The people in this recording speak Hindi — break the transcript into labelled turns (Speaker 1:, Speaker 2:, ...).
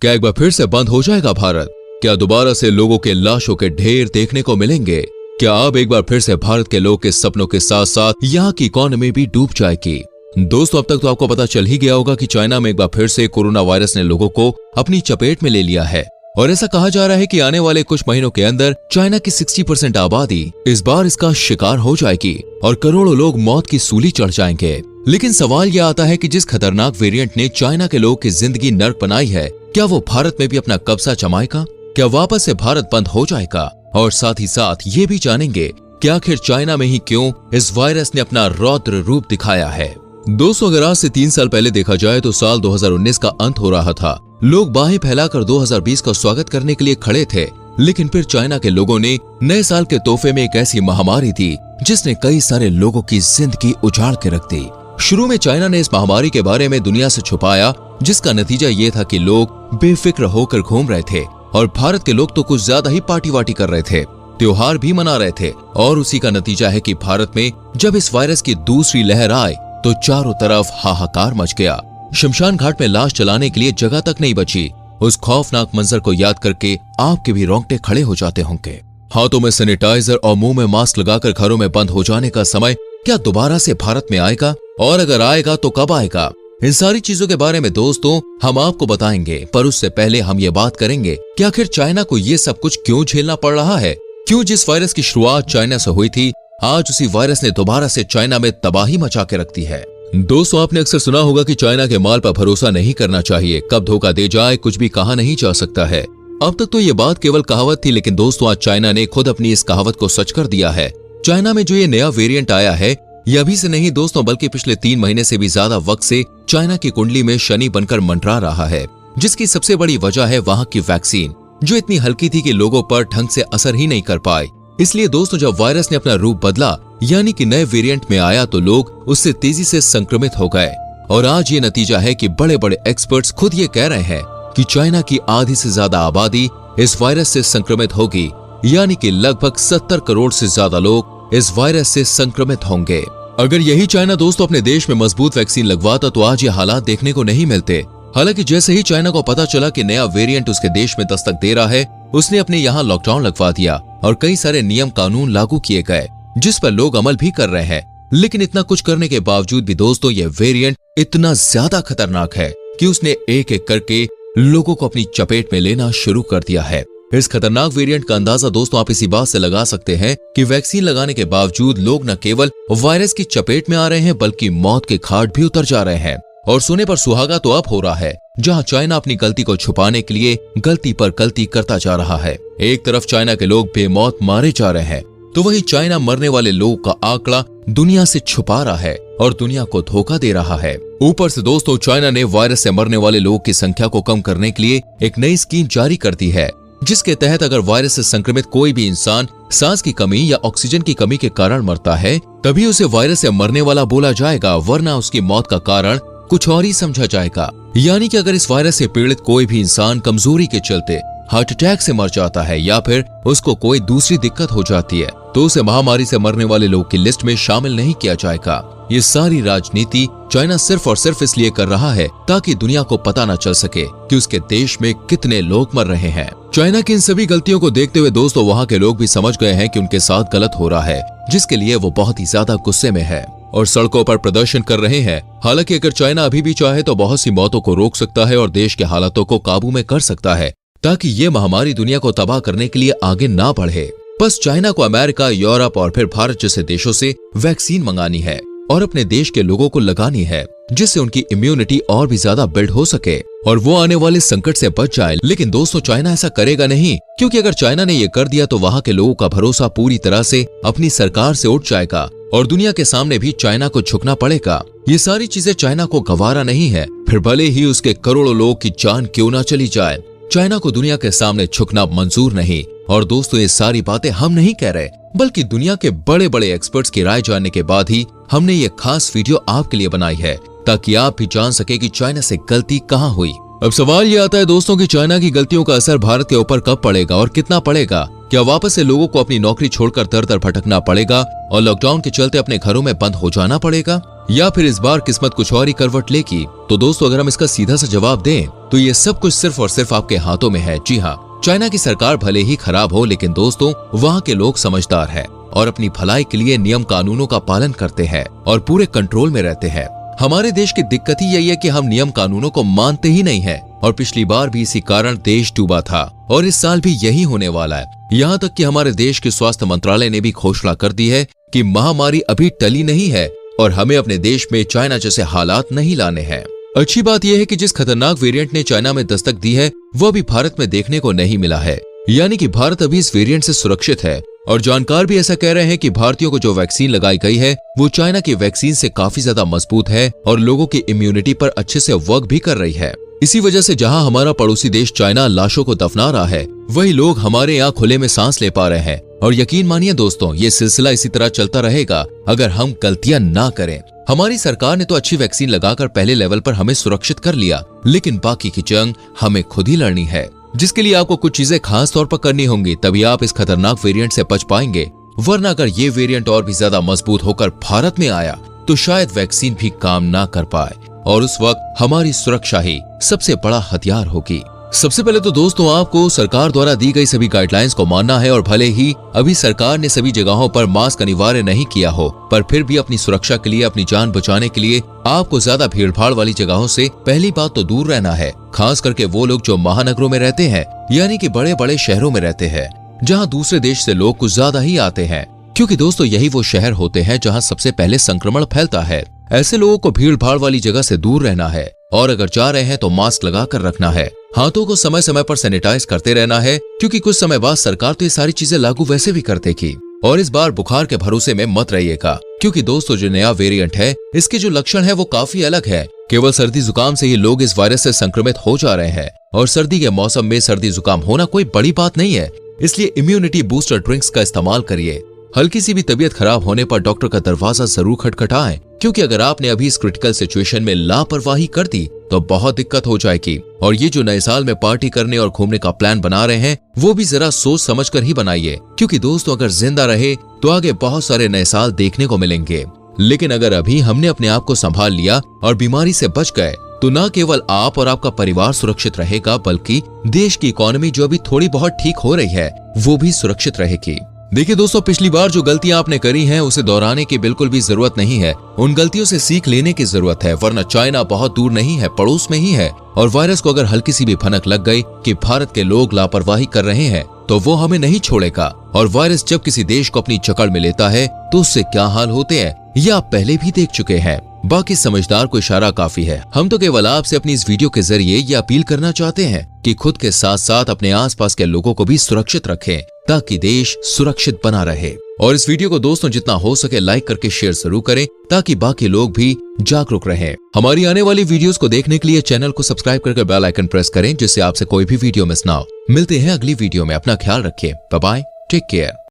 Speaker 1: क्या एक बार फिर से बंद हो जाएगा भारत? क्या दोबारा से लोगों के लाशों के ढेर देखने को मिलेंगे? क्या अब एक बार फिर से भारत के लोग के सपनों के साथ साथ यहाँ की इकोनॉमी भी डूब जाएगी? दोस्तों, अब तक तो आपको पता चल ही गया होगा कि चाइना में एक बार फिर से कोरोना वायरस ने लोगों को अपनी चपेट में ले लिया है और ऐसा कहा जा रहा है कि आने वाले कुछ महीनों के अंदर चाइना की 60% आबादी इस बार इसका शिकार हो जाएगी और करोड़ों लोग मौत की सूली चढ़ जाएंगे। लेकिन सवाल यह आता है कि जिस खतरनाक वेरिएंट ने चाइना के लोगों की जिंदगी नर्क बनाई है, क्या वो भारत में भी अपना कब्जा जमाएगा? क्या वापस से भारत बंद हो जाएगा? और साथ ही साथ ये भी जानेंगे कि आखिर चाइना में ही क्यों इस वायरस ने अपना रौद्र रूप दिखाया है। दोस्तों, अगर आज से 3 साल पहले देखा जाए तो साल 2019 का अंत हो रहा था। लोग बाहें फैलाकर 2020 का स्वागत करने के लिए खड़े थे, लेकिन फिर चाइना के लोगों ने नए साल के तोहफे में एक ऐसी महामारी दी जिसने कई सारे लोगों की जिंदगी उजाड़ के रख दी। शुरू में चाइना ने इस महामारी के बारे में दुनिया से छुपाया, जिसका नतीजा ये था कि लोग बेफिक्र होकर घूम रहे थे और भारत के लोग तो कुछ ज्यादा ही पार्टी वार्टी कर रहे थे, त्योहार भी मना रहे थे। और उसी का नतीजा है कि भारत में जब इस वायरस की दूसरी लहर आई तो चारों तरफ हाहाकार मच गया। शमशान घाट में लाश जलाने के लिए जगह तक नहीं बची। उस खौफनाक मंजर को याद करके आपके भी रोंगटे खड़े हो जाते होंगे। हाथों में सैनिटाइजर और मुंह में मास्क लगाकर घरों में बंद हो जाने का समय क्या दोबारा से भारत में आएगा? और अगर आएगा तो कब आएगा? इन सारी चीजों के बारे में दोस्तों हम आपको बताएंगे, पर उससे पहले हम ये बात करेंगे कि आखिर चाइना को ये सब कुछ क्यों झेलना पड़ रहा है? क्यों जिस वायरस की शुरुआत चाइना से हुई थी, आज उसी वायरस ने दोबारा से चाइना में तबाही मचा के रख दी है। दोस्तों, आपने अक्सर सुना होगा कि चाइना के माल पर भरोसा नहीं करना चाहिए, कब धोखा दे जाए कुछ भी कहा नहीं जा सकता है। अब तक तो ये बात केवल कहावत थी, लेकिन दोस्तों आज चाइना ने खुद अपनी इस कहावत को सच कर दिया है। चाइना में जो ये नया वेरिएंट आया है, ये अभी से नहीं दोस्तों, बल्कि पिछले 3 महीने से भी ज्यादा वक्त से चाइना की कुंडली में शनि बनकर मंडरा रहा है, जिसकी सबसे बड़ी वजह है वहां की वैक्सीन, जो इतनी हल्की थी कि लोगों पर ढंग से असर ही नहीं कर पाए। इसलिए दोस्तों जब वायरस ने अपना रूप बदला, यानी कि नए वेरिएंट में आया, तो लोग उससे तेजी से संक्रमित हो गए। और आज ये नतीजा है कि बड़े बड़े एक्सपर्ट्स खुद ये कह रहे हैं कि चाइना की आधी से ज्यादा आबादी इस वायरस से संक्रमित होगी, यानी कि लगभग 70 करोड़ से ज्यादा लोग इस वायरस से संक्रमित होंगे। अगर यही चाइना दोस्तों अपने देश में मजबूत वैक्सीन लगवाता तो आज ये हालात देखने को नहीं मिलते। हालांकि जैसे ही चाइना को पता चला कि नया वेरिएंट उसके देश में दस्तक दे रहा है, उसने अपने यहाँ लॉकडाउन लगवा दिया और कई सारे नियम कानून लागू किए गए, जिस पर लोग अमल भी कर रहे हैं। लेकिन इतना कुछ करने के बावजूद भी दोस्तों ये वेरिएंट इतना ज्यादा खतरनाक है कि उसने एक एक करके लोगों को अपनी चपेट में लेना शुरू कर दिया है। इस खतरनाक वेरिएंट का अंदाजा दोस्तों आप इसी बात से लगा सकते हैं कि वैक्सीन लगाने के बावजूद लोग न केवल वायरस की चपेट में आ रहे हैं, बल्कि मौत के घाट भी उतर जा रहे हैं। और सोने पर सुहागा तो अब हो रहा है, जहां चाइना अपनी गलती को छुपाने के लिए गलती पर गलती करता जा रहा है। एक तरफ चाइना के लोग बेमौत मारे जा रहे हैं, तो वहीं चाइना मरने वाले लोगों का आंकड़ा दुनिया से छुपा रहा है और दुनिया को धोखा दे रहा है। ऊपर से दोस्तों चाइना ने वायरस से मरने वाले लोगों की संख्या को कम करने के लिए एक नई स्कीम जारी कर दी है, जिसके तहत अगर वायरस से संक्रमित कोई भी इंसान सांस की कमी या ऑक्सीजन की कमी के कारण मरता है, तभी उसे वायरस से मरने वाला बोला जाएगा, वरना उसकी मौत का कारण कुछ और ही समझा जाएगा। यानी कि अगर इस वायरस से पीड़ित कोई भी इंसान कमजोरी के चलते हार्ट अटैक से मर जाता है या फिर उसको कोई दूसरी दिक्कत हो जाती है, तो उसे महामारी से मरने वाले लोगों की लिस्ट में शामिल नहीं किया जाएगा। ये सारी राजनीति चाइना सिर्फ और सिर्फ इसलिए कर रहा है ताकि दुनिया को पता न चल सके कि उसके देश में कितने लोग मर रहे हैं। चाइना की इन सभी गलतियों को देखते हुए दोस्तों वहाँ के लोग भी समझ गए हैं कि उनके साथ गलत हो रहा है, जिसके लिए वो बहुत ही ज्यादा गुस्से में है और सड़कों पर प्रदर्शन कर रहे हैं। हालांकि अगर चाइना अभी भी चाहे तो बहुत सी मौतों को रोक सकता है और देश के हालातों को काबू में कर सकता है, ताकि ये महामारी दुनिया को तबाह करने के लिए आगे ना बढ़े। बस चाइना को अमेरिका, यूरोप और फिर भारत जैसे देशों से वैक्सीन मंगानी है और अपने देश के लोगों को लगानी है, जिससे उनकी इम्यूनिटी और भी ज्यादा बिल्ड हो सके और वो आने वाले संकट से बच जाए। लेकिन दोस्तों चाइना ऐसा करेगा नहीं, क्योंकि अगर चाइना ने ये कर दिया तो वहाँ के लोगों का भरोसा पूरी तरह से अपनी सरकार से उठ जाएगा और दुनिया के सामने भी चाइना को झुकना पड़ेगा। ये सारी चीजें चाइना को गवारा नहीं है, फिर भले ही उसके करोड़ों लोगों की जान क्यों ना चली जाए। चाइना को दुनिया के सामने झुकना मंजूर नहीं। और दोस्तों ये सारी बातें हम नहीं कह रहे, बल्कि दुनिया के बड़े बड़े एक्सपर्ट्स की राय जानने के बाद ही हमने ये खास वीडियो आपके लिए बनाई है, ताकि आप भी जान सके कि चाइना से गलती कहाँ हुई। अब सवाल ये आता है दोस्तों कि चाइना की गलतियों का असर भारत के ऊपर कब पड़ेगा और कितना पड़ेगा। क्या वापस से लोगों को अपनी नौकरी छोड़कर दर दर भटकना पड़ेगा और लॉकडाउन के चलते अपने घरों में बंद हो जाना पड़ेगा? या फिर इस बार किस्मत कुछ और ही करवट लेगी? तो दोस्तों अगर हम इसका सीधा सा जवाब दें तो ये सब कुछ सिर्फ और सिर्फ आपके हाथों में है। जी हाँ, चाइना की सरकार भले ही खराब हो, लेकिन दोस्तों वहाँ के लोग समझदार हैं और अपनी भलाई के लिए नियम कानूनों का पालन करते हैं और पूरे कंट्रोल में रहते हैं। हमारे देश की दिक्कत ही यही है कि हम नियम कानूनों को मानते ही नहीं है और पिछली बार भी इसी कारण देश डूबा था और इस साल भी यही होने वाला है। यहाँ तक कि हमारे देश के स्वास्थ्य मंत्रालय ने भी घोषणा कर दी है कि महामारी अभी टली नहीं है और हमें अपने देश में चाइना जैसे हालात नहीं लाने हैं। अच्छी बात यह है कि जिस खतरनाक वेरिएंट ने चाइना में दस्तक दी है वो अभी भारत में देखने को नहीं मिला है, यानी कि भारत अभी इस वेरिएंट से सुरक्षित है। और जानकार भी ऐसा कह रहे हैं कि भारतीयों को जो वैक्सीन लगाई गई है वो चाइना की वैक्सीन से काफी ज्यादा मजबूत है और लोगों की इम्यूनिटी पर अच्छे से वर्क भी कर रही है। इसी वजह से जहां हमारा पड़ोसी देश चाइना लाशों को दफना रहा है, वही लोग हमारे यहाँ खुले में सांस ले पा रहे हैं। और यकीन मानिए दोस्तों, ये सिलसिला इसी तरह चलता रहेगा अगर हम गलतियां ना करें। हमारी सरकार ने तो अच्छी वैक्सीन लगाकर पहले लेवल पर हमें सुरक्षित कर लिया, लेकिन बाकी की जंग हमें खुद ही लड़नी है, जिसके लिए आपको कुछ चीजें खास तौर पर करनी होंगी, तभी आप इस खतरनाक वेरिएंट से बच पाएंगे। वरना अगर ये वेरिएंट और भी ज्यादा मजबूत होकर भारत में आया तो शायद वैक्सीन भी काम ना कर पाए और उस वक्त हमारी सुरक्षा ही सबसे बड़ा हथियार होगी। सबसे पहले तो दोस्तों आपको सरकार द्वारा दी गई सभी गाइडलाइंस को मानना है और भले ही अभी सरकार ने सभी जगहों पर मास्क अनिवार्य नहीं किया हो, पर फिर भी अपनी सुरक्षा के लिए, अपनी जान बचाने के लिए आपको ज्यादा भीड़भाड़ वाली जगहों से पहली बात तो दूर रहना है। खास करके वो लोग जो महानगरों में रहते हैं, यानी कि बड़े बड़े शहरों में रहते हैं, जहाँ दूसरे देश से लोग कुछ ज्यादा ही आते हैं, क्योंकि दोस्तों यही वो शहर होते हैं जहाँ सबसे पहले संक्रमण फैलता है। ऐसे लोगों को भीड़ भाड़ वाली जगह से दूर रहना है और अगर जा रहे हैं तो मास्क लगा कर रखना है। हाथों को समय समय पर सैनिटाइज करते रहना है, क्योंकि कुछ समय बाद सरकार तो ये सारी चीजें लागू वैसे भी कर देगी। और इस बार बुखार के भरोसे में मत रहिएगा, क्योंकि दोस्तों जो नया वेरिएंट है इसके जो लक्षण है वो काफी अलग है। केवल सर्दी जुकाम से ही लोग इस वायरस से संक्रमित हो जा रहे हैं और सर्दी के मौसम में सर्दी जुकाम होना कोई बड़ी बात नहीं है। इसलिए इम्यूनिटी बूस्टर ड्रिंक्स का इस्तेमाल करिए। हल्की सी भी तबीयत खराब होने पर डॉक्टर का दरवाजा जरूर खटखटाएं, क्योंकि अगर आपने अभी इस क्रिटिकल सिचुएशन में लापरवाही कर दी तो बहुत दिक्कत हो जाएगी। और ये जो नए साल में पार्टी करने और घूमने का प्लान बना रहे हैं वो भी जरा सोच समझ कर ही बनाइए, क्योंकि दोस्तों अगर जिंदा रहे तो आगे बहुत सारे नए साल देखने को मिलेंगे। लेकिन अगर अभी हमने अपने आप को संभाल लिया और बीमारी से बच गए तो न केवल आप और आपका परिवार सुरक्षित रहेगा, बल्कि देश की इकोनॉमी जो अभी थोड़ी बहुत ठीक हो रही है वो भी सुरक्षित रहेगी। देखिए दोस्तों, पिछली बार जो गलतियां आपने करी हैं उसे दोहराने की बिल्कुल भी जरूरत नहीं है। उन गलतियों से सीख लेने की जरूरत है, वरना चाइना बहुत दूर नहीं है, पड़ोस में ही है। और वायरस को अगर हल्की सी भी भनक लग गई कि भारत के लोग लापरवाही कर रहे हैं तो वो हमें नहीं छोड़ेगा। और वायरस जब किसी देश को अपनी जकड़ में लेता है तो उससे क्या हाल होते हैं ये आप पहले भी देख चुके हैं। बाकी समझदार को इशारा काफी है। हम तो केवल आपसे अपनी इस वीडियो के जरिए ये अपील करना चाहते हैं कि खुद के साथ साथ अपने आसपास के लोगों को भी सुरक्षित रखें, ताकि देश सुरक्षित बना रहे। और इस वीडियो को दोस्तों जितना हो सके लाइक करके शेयर जरूर करें, ताकि बाकी लोग भी जागरूक रहें। हमारी आने वाली वीडियोस को देखने के लिए चैनल को सब्सक्राइब करके बेल आइकन प्रेस करें, जिससे आपसे कोई भी वीडियो मिस ना हो। मिलते हैं अगली वीडियो में। अपना ख्याल रखिए। Bye bye, take care.